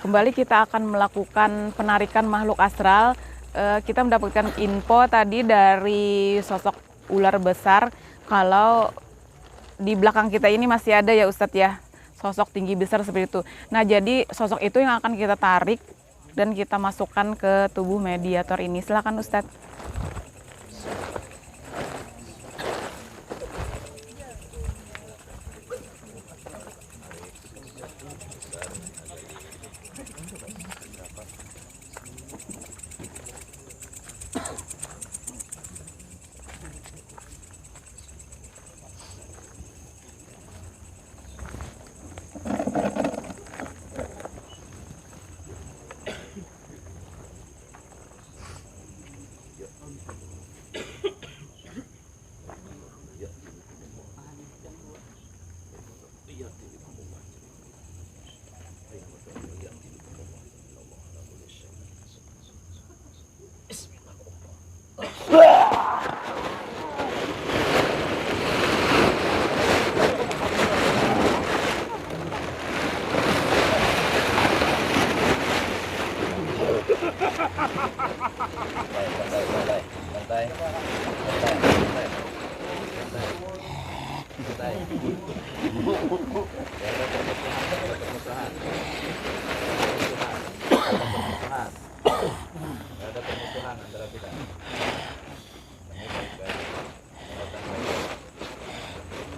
kembali kita akan melakukan penarikan makhluk astral. Kita mendapatkan info tadi dari sosok ular besar kalau di belakang kita ini masih ada ya Ustadz ya, sosok tinggi besar seperti itu. Nah jadi sosok itu yang akan kita tarik dan kita masukkan ke tubuh mediator ini. Silakan Ustadz.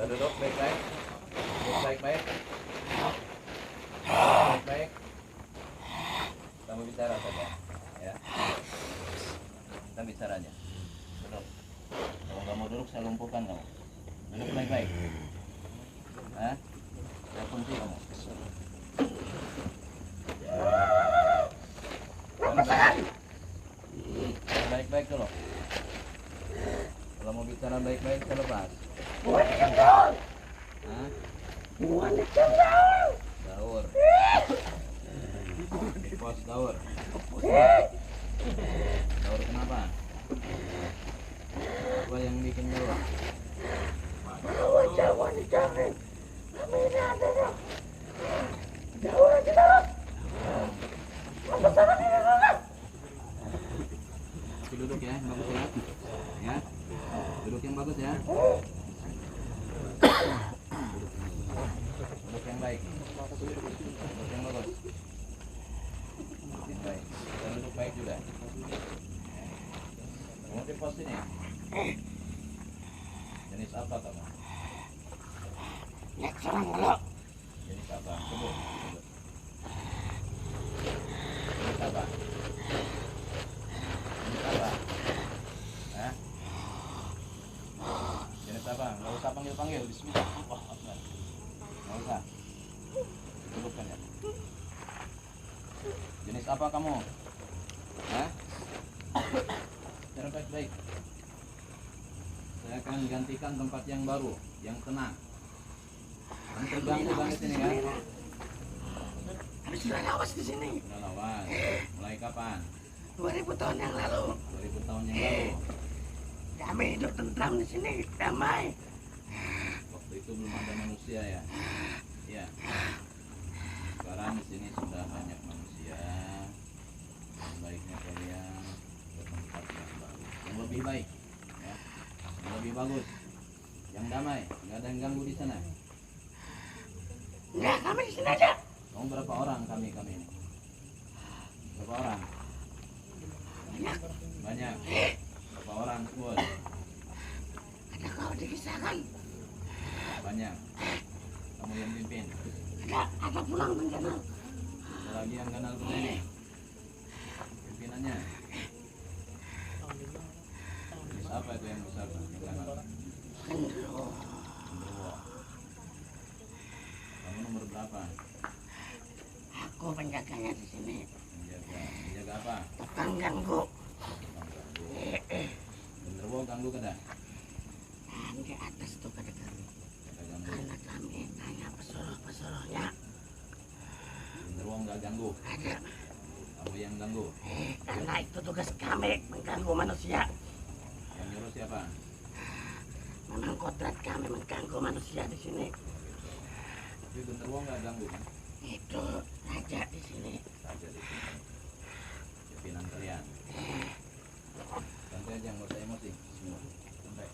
Duduk baik-baik. Baik-baik. Baik. Kamu bicara saja, ya. Kita bicara aja. Duduk. Kalau nggak mau duduk, saya lumpuhkan kamu. Duduk baik-baik. Hah? Saya kunci kamu. Baik-baik dulu. Kalau mau bicara baik-baik, saya lepas. Hah? Daur. Pos daur. Daur kenapa? Apa yang bikin daur? Jawa di kami. Kami ini ada. Jawa kita. Pesanan ini dulu. Duduk ya, yang bagus ya. Ya. Duduk yang bagus ya. Duduk yang baik. Duduk yang bagus. Yang baik. Kita duduk baik juga. Kamu di pos ini. Jenis apa kamu? Ya serang dulu. Jenis apa? Sebut. Jenis apa? Jenis apa? Hah? Jenis apa? Nggak usah panggil-panggil. Bismillah. Nggak usah. Dudukkan ya. Jenis apa kamu? Hah? Cara baik-baik. Saya akan gantikan tempat yang baru, yang tenang. Kamu terganggu banget ini kan? Kami sudah lawas di sini. Sudah lawan. Mulai kapan? 2000 tahun yang lalu. 2000 tahun yang lalu. Kami hidup tentram di sini, damai. Waktu itu belum ada manusia ya. Ya. Sekarang di sini sudah banyak manusia. Sebaiknya kalian ke tempat yang baru, yang lebih baik, ya. Yang lebih bagus, yang damai, nggak ada yang ganggu di sana. Enggak, kami di sini aja. Kamu berapa orang kami ini? Berapa orang? Banyak. Banyak. Berapa orang semua? Ada kau dikisahkan. Banyak. Kamu yang pimpin. Ada pulang mengenal. Ada lagi yang kenal kita ini. Pimpinannya. Jenis apa itu yang besar? Yang kenal? Gendro. Genderuwo. Kamu nomor berapa? Aku penjaganya di sini. Menjaga apa? Tukang ganggu. Genderuwo ganggu kada? Dan di atas itu ada kami. Kada ganggu. Karena kami tanya pesuruh-pesuruhnya. Genderuwo nggak ganggu. Ada. Kamu yang ganggu. Karena itu tugas kami mengganggu manusia. Yang nyuruh siapa? Memang kodrat kami mengganggu manusia di sini. Tapi genderuwo nggak ganggu kan? Itu raja di sini. Raja di sini. Pimpinan kalian. Santai aja, nggak usah emosi. Semua. Santai.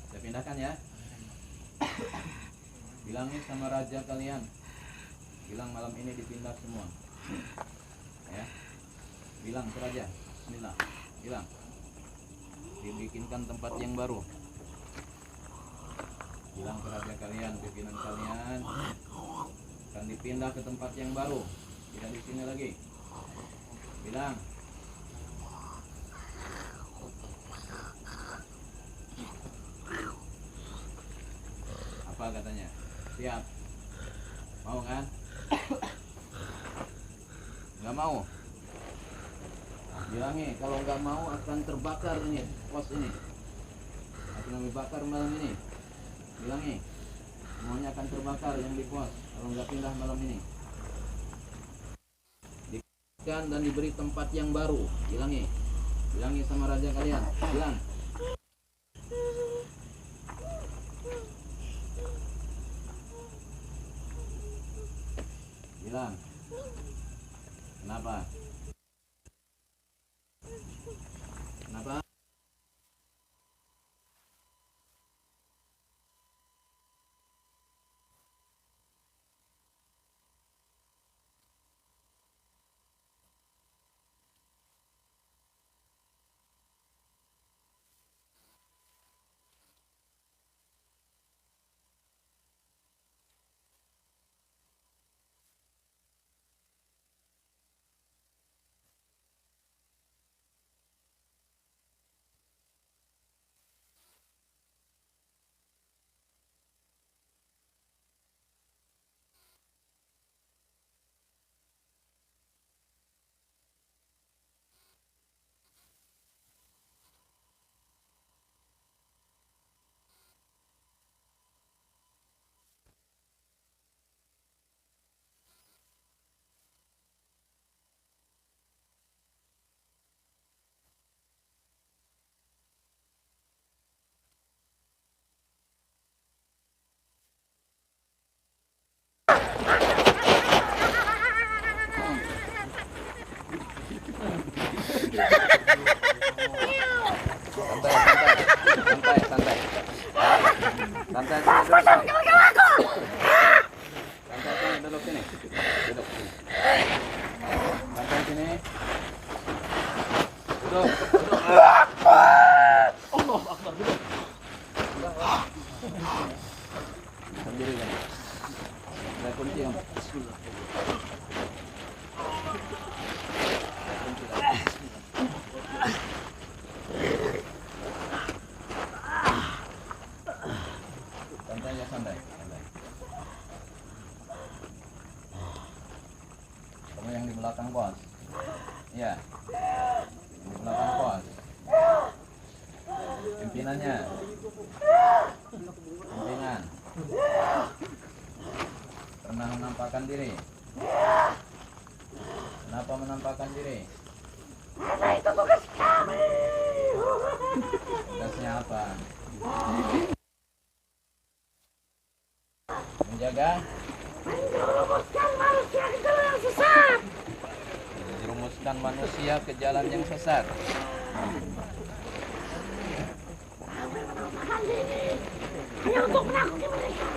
Saya pindahkan ya. Bilangin sama raja kalian. Bilang malam ini dipindah semua. Ya. Bilang ke raja. Bismillah. Bilang. Dibikinkan tempat yang baru. Bilang ke raja kalian, pimpinan kalian akan dipindah ke tempat yang baru. Tidak di sini lagi. Bilang. Apa katanya? Siap. Mau kan? Nggak mau. Bilangin kalau nggak mau akan terbakar ini pos ini. Akan dibakar malam ini. Bilangin semuanya akan terbakar yang di pos kalau nggak pindah malam ini. Diberikan dan diberi tempat yang baru. Bilangin. Bilangin sama raja kalian. Bilang. Bilang. Kenapa? Kenapa? Santai, santai. Santai sini, duduk sini. Santai sini, duduk sini. Duduk sini. Santai sini. Duduk, duduk. Allah Akbar, duduk. Sendiri kan. Saya kunci om. Bismillah. Santai ya, santai, santai. Kamu yang di belakang bos. Iya. Di belakang bos. Pimpinannya. Pimpinan. Pernah menampakkan diri. Kenapa menampakkan diri? Karena itu tugas kami. Tugasnya apa? Menjaga, Menjerumuskan manusia ke jalan yang sesat. menjerumuskan manusia ke jalan yang sesat. Kami menampakkan diri hanya untuk menakuti mereka.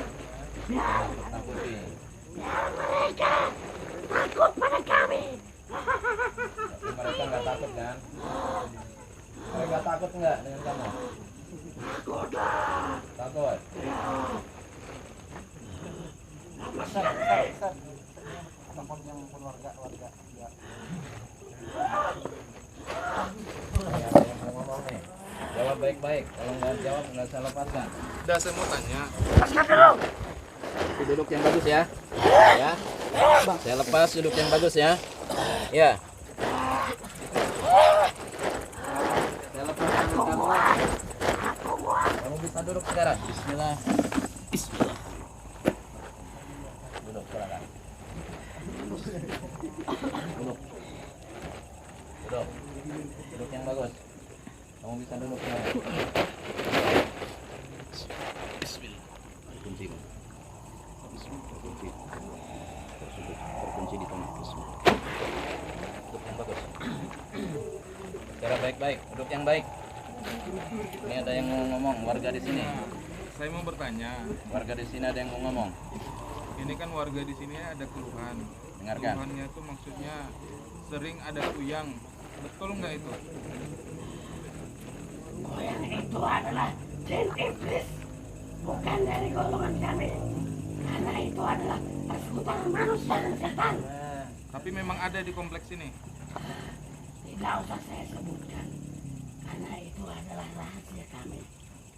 Takuti. Biar mereka takut pada kami. Tapi mereka nggak takut kan? Mereka takut nggak dengan kamu? Takutlah. Takut. Telepon yang keluarga ya. Ya, yang mau ngomong nih. Jawab baik-baik. Kalau nggak jawab nggak saya lepaskan. Udah saya mau tanya. Lepaskan dulu. Duduk yang bagus ya. Ya. Saya lepas duduk yang bagus ya. Ya. Saya lepas tangan kamu. Kamu bisa duduk sekarang. Bismillah. Bismillah. Duduk silakan. Duduk. Duduk. Duduk yang bagus. baik, duduk yang baik. Ini ada yang mau ngomong, warga di sini. Saya mau bertanya, Warga di sini ada yang mau ngomong. ini kan warga di sini ada keluhan. Dengarkan. Keluhannya itu maksudnya sering ada kuyang. Betul nggak itu? Kuyang itu adalah jin iblis, bukan dari golongan kami. Karena itu adalah persekutuan manusia dan setan. Tapi memang ada di kompleks ini. Tidak usah saya sebutkan, karena itu adalah rahasia kami.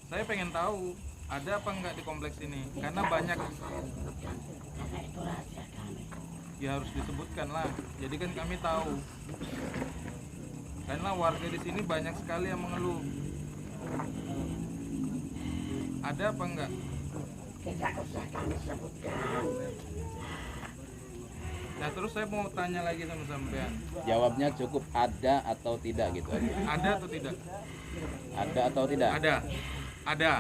Saya pengen tahu ada apa nggak di kompleks ini? Karena banyak. Saya sebutkan, karena itu rahasia kami. Ya harus disebutkan lah. Jadi kan kami tahu. Karena warga di sini banyak sekali yang mengeluh. Ada apa enggak? Tidak usah kami sebutkan. Nah terus saya mau tanya lagi sama sampean. Jawabnya cukup ada atau tidak gitu aja. Ada atau tidak? Ada atau tidak? Ada. Ada.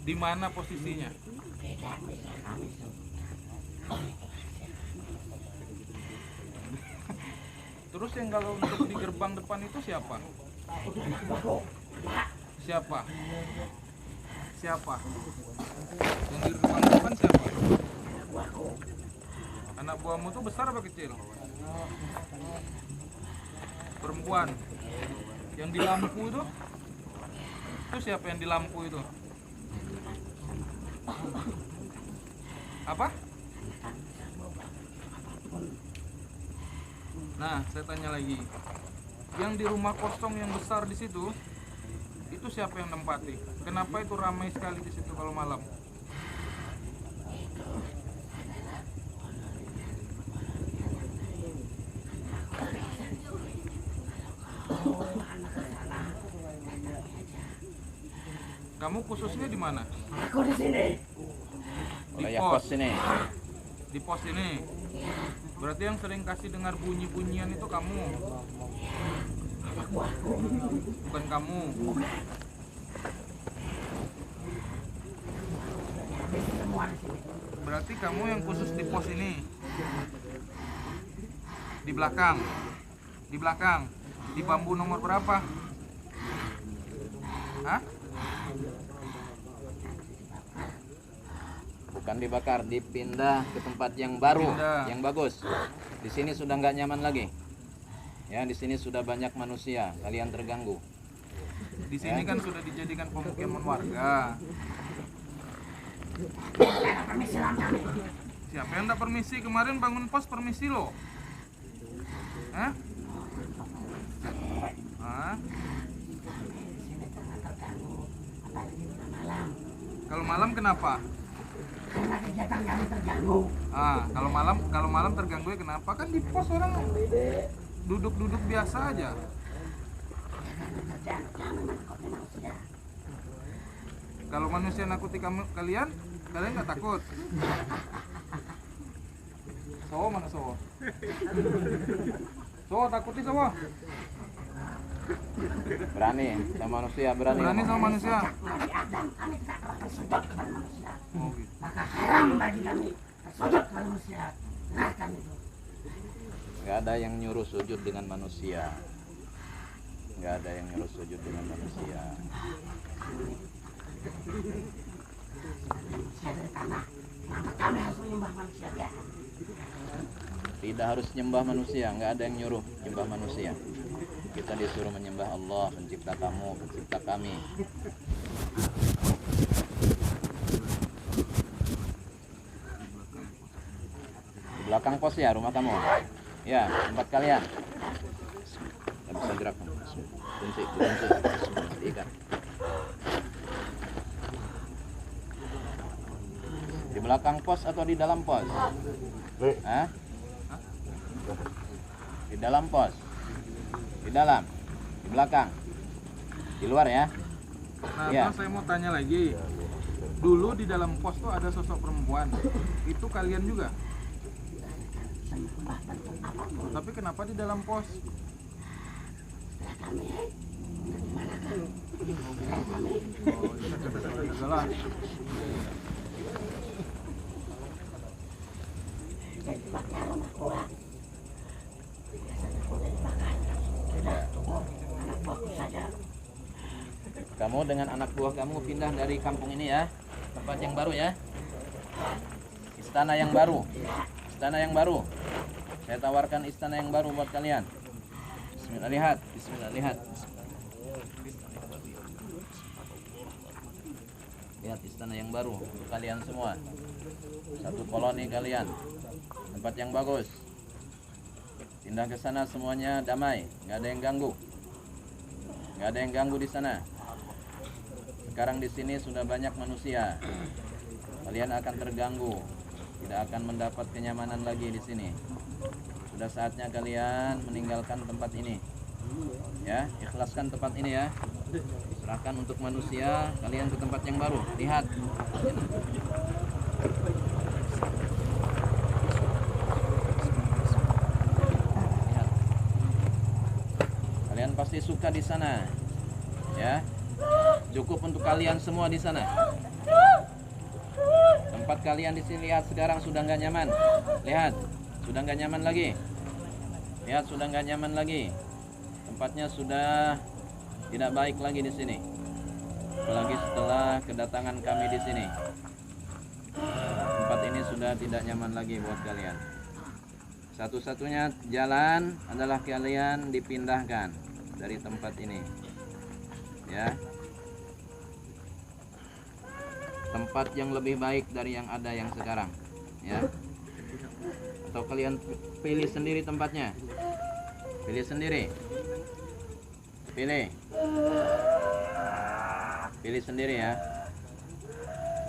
Di mana posisinya? Tidak bisa kami sebutkan. Terus yang kalau untuk di gerbang depan itu siapa? Siapa? Siapa? Yang di gerbang depan siapa? Anak buahmu tuh besar apa kecil? Perempuan. Yang di lampu itu? Itu siapa yang di lampu itu? Apa? Nah, saya tanya lagi. Yang di rumah kosong yang besar di situ, itu siapa yang nempati? Kenapa itu ramai sekali di situ kalau malam? Kamu khususnya di mana? Aku di sini. Wilayah pos sini. Di pos ini. Berarti yang sering kasih dengar bunyi-bunyian itu kamu. Bukan kamu. Berarti kamu yang khusus di pos ini. Di belakang. Di belakang. Di bambu nomor berapa? Hah? Bukan dibakar, dipindah ke tempat yang baru, Pindah. yang bagus. Di sini sudah nggak nyaman lagi. Ya, di sini sudah banyak manusia, kalian terganggu. Di sini kan sudah dijadikan pemukiman warga. Siapa yang tak permisi? Kemarin bangun pos permisi loh. Hah? Hah? Kalau malam kenapa? Karena kegiatan kami terganggu. Kalau malam terganggu ya kenapa? Kan di pos orang duduk-duduk biasa aja. Kerjaan kami menakutkan manusia. Kalau manusia nakuti kalian nggak takut? Sowo mana Sowo? Sowo takuti Sowo? Berani sama manusia, berani. Berani ngomong. sama manusia? Nabi Adam kami tidak pernah tersudut kepada manusia. Oh gitu. Maka haram bagi kami tersudut kepada manusia. Dengarkan itu. Nggak ada yang nyuruh sujud dengan manusia. Nggak ada yang nyuruh sujud dengan manusia. Manusia dari tanah. Maka kami harus menyembah manusia biasa. Tidak harus nyembah manusia, nggak ada yang nyuruh nyembah manusia. Kita disuruh menyembah Allah, pencipta kamu, pencipta kami. Di belakang pos ya rumah kamu? Ya, tempat kalian. Nggak bisa gerak. Kunci, ikat. Di belakang pos atau di dalam pos? Hah? Di dalam pos. Di dalam, di belakang, di luar ya. Nah, Iya. terus saya mau tanya lagi. Dulu di dalam pos tuh ada sosok perempuan. Itu kalian juga? Tapi kenapa di dalam pos? Oh, iya, salah. Kamu dengan anak buah kamu pindah dari kampung ini ya. Tempat yang baru ya. Istana yang baru. Istana yang baru. Saya tawarkan istana yang baru buat kalian. Bismillah, lihat. Bismillah, lihat. Lihat istana yang baru untuk kalian semua. Satu koloni kalian. Tempat yang bagus. Pindah ke sana semuanya damai, nggak ada yang ganggu. Nggak ada yang ganggu di sana. Sekarang di sini sudah banyak manusia. Kalian akan terganggu, tidak akan mendapat kenyamanan lagi di sini. Sudah saatnya kalian meninggalkan tempat ini. Ya, ikhlaskan tempat ini ya. Serahkan untuk manusia, kalian ke tempat yang baru. Lihat. Lihat. Kalian pasti suka di sana. Ya. Cukup untuk kalian semua di sana. Tempat kalian di sini lihat sekarang sudah nggak nyaman. Lihat, sudah nggak nyaman lagi. Lihat, sudah nggak nyaman lagi. Tempatnya sudah tidak baik lagi di sini. Apalagi setelah kedatangan kami di sini. Tempat ini sudah tidak nyaman lagi buat kalian. Satu-satunya jalan adalah kalian dipindahkan dari tempat ini. Ya. Tempat yang lebih baik dari yang ada yang sekarang, ya. Atau kalian pilih sendiri tempatnya. Pilih sendiri. Pilih. Pilih sendiri ya.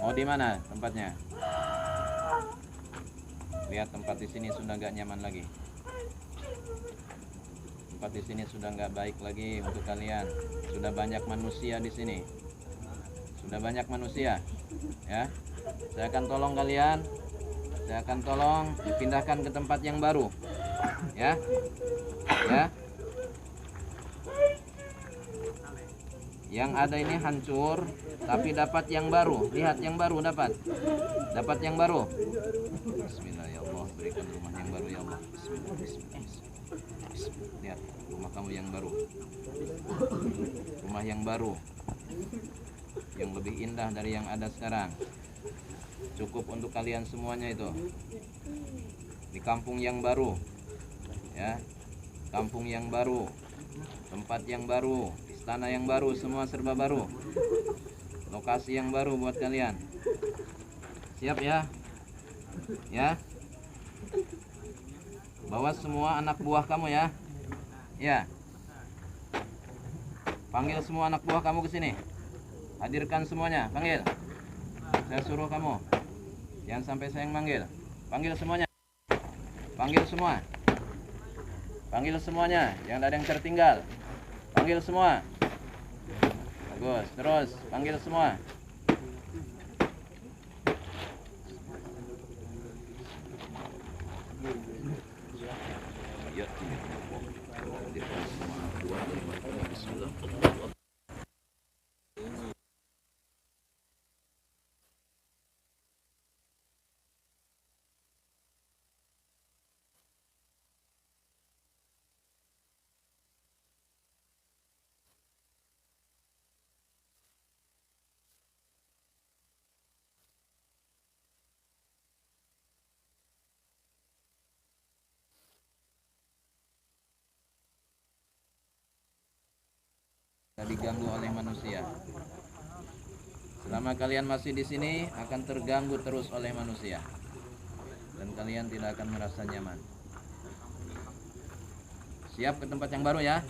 Mau di mana tempatnya? Lihat tempat di sini sudah gak nyaman lagi. Tempat di sini sudah nggak baik lagi untuk kalian. Sudah banyak manusia di sini. Sudah banyak manusia. Ya, saya akan tolong kalian. Saya akan tolong dipindahkan ke tempat yang baru. Ya, ya. Yang ada ini hancur, tapi dapat yang baru. Lihat yang baru dapat. Dapat yang baru. Bismillah ya Allah, berikan rumah yang baru ya Allah. Bismillah, bismillah. Bismillah. Lihat rumah kamu yang baru. Rumah yang baru. Yang lebih indah dari yang ada sekarang. Cukup untuk kalian semuanya itu. Di kampung yang baru. Ya. Kampung yang baru. Tempat yang baru. Istana yang baru, semua serba baru. Lokasi yang baru buat kalian. Siap ya? Ya. Bawa semua anak buah kamu ya. Ya. Panggil semua anak buah kamu ke sini. Hadirkan semuanya, panggil. Saya suruh kamu. Jangan sampai saya yang manggil. Panggil semuanya. Panggil semua. Panggil semuanya, jangan ada yang tertinggal. Panggil semua. Bagus, terus panggil semua. Diganggu oleh manusia. Selama kalian masih di sini akan terganggu terus oleh manusia. Dan kalian tidak akan merasa nyaman. Siap ke tempat yang baru ya.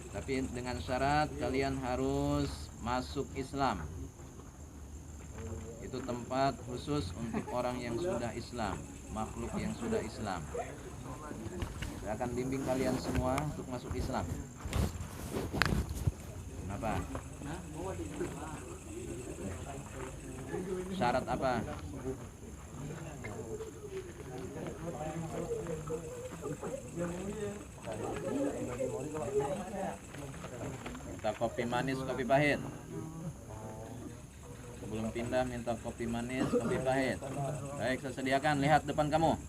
Tapi dengan syarat kalian harus masuk Islam. Itu tempat khusus untuk orang yang sudah Islam, makhluk yang sudah Islam. Saya akan bimbing kalian semua untuk masuk Islam. Kenapa? Syarat apa? Minta kopi manis, kopi pahit. Sebelum pindah minta kopi manis, kopi pahit. Baik, saya sediakan. Lihat depan kamu.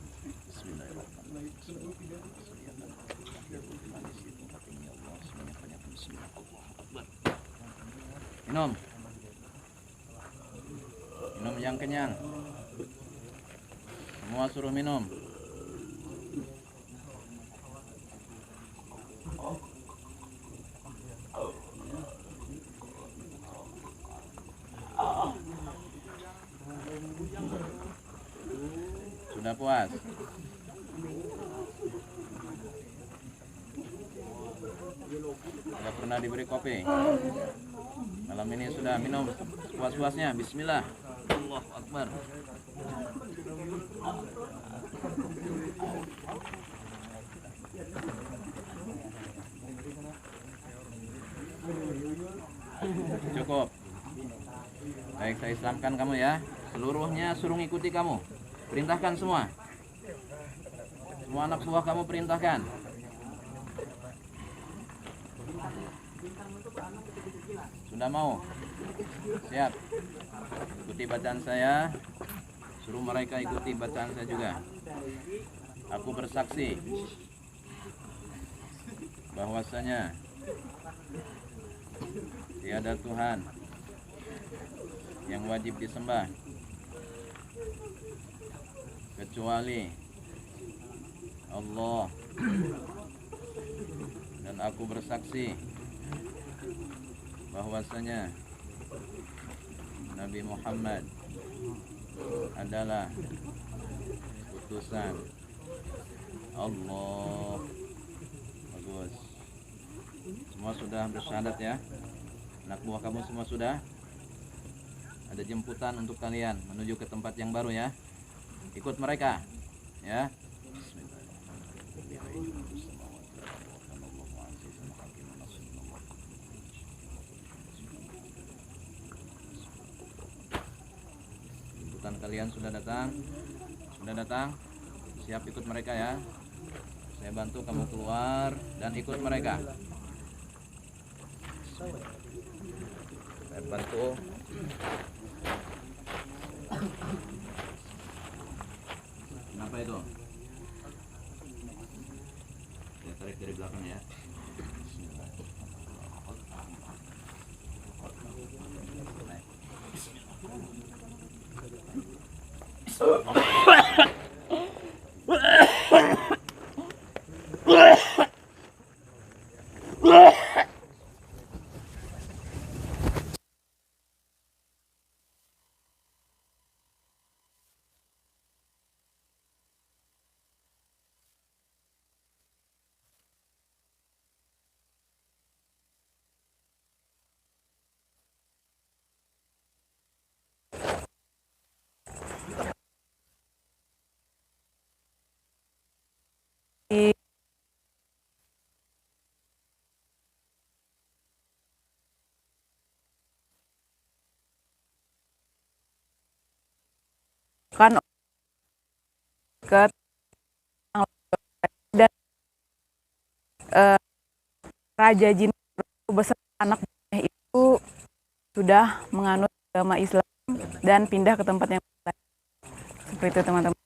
Minum. Minum yang kenyang. Semua suruh minum. Sudah puas? Tidak pernah diberi kopi. Malam ini sudah minum puas-puasnya. Bismillah. Allahu Akbar. Cukup. Baik, saya islamkan kamu ya. Seluruhnya suruh ikuti kamu. Perintahkan semua. Semua anak buah kamu perintahkan. Sudah mau? Siap. Ikuti bacaan saya. Suruh mereka ikuti bacaan saya juga. Aku bersaksi bahwasanya tiada Tuhan yang wajib disembah kecuali Allah, dan aku bersaksi bahwasanya Nabi Muhammad adalah utusan Allah. Bagus. Semua sudah bersyahadat ya. Anak buah kamu semua sudah. Ada jemputan untuk kalian menuju ke tempat yang baru ya. Ikut mereka ya. Jemputan kalian sudah datang. Sudah datang. Siap ikut mereka ya. Saya bantu kamu keluar dan ikut mereka. Saya bantu. Kenapa itu? Saya tarik dari belakang ya. Kan ke dan Raja Jin beserta anak buahnya itu sudah menganut agama Islam dan pindah ke tempat yang lain. Seperti itu teman-teman.